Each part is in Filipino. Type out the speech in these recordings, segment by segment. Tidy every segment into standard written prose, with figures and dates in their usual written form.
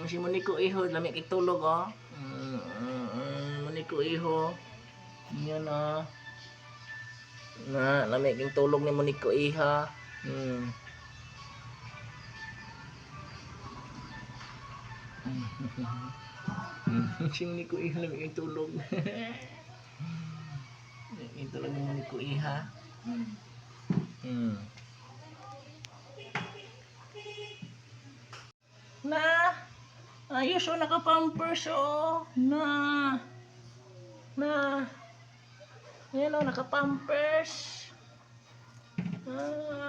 Si Monico Iho, lami kay tulog oh. Monico Iho. Yan oh. Na, lami kay tulog ni Monico Iha. Si Monico Iha lami kay tulog. Ito lang ni Monico Iha. Na, ayos o naka-pampers o. Na, yan o naka-pampers.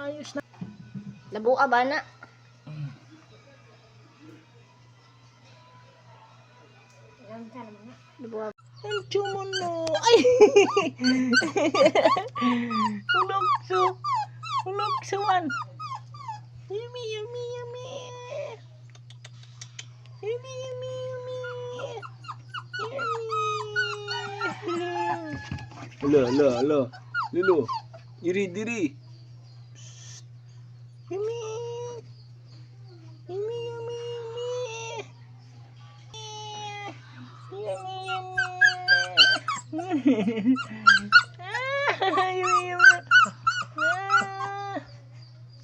Ayos na. Labuka ba na? Labuka. Ang mo no. Ay! Ulog man. Yummy, yummy, yummy. Yummy, yummy, yummy. Yummy. Ala. Lilo. Diri. Yummy. Yummy, yummy, yummy. Yummy, yummy.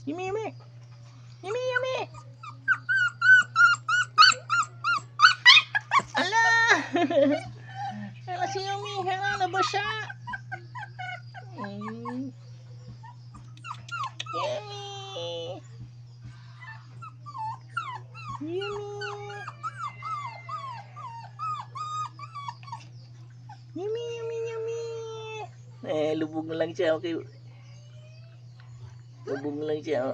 Yummy, yummy. Yummy. Ala! Ala si Yummy, na ba siya? Yummy. Lubog na lang siya. Okay. Lubog na lang siya.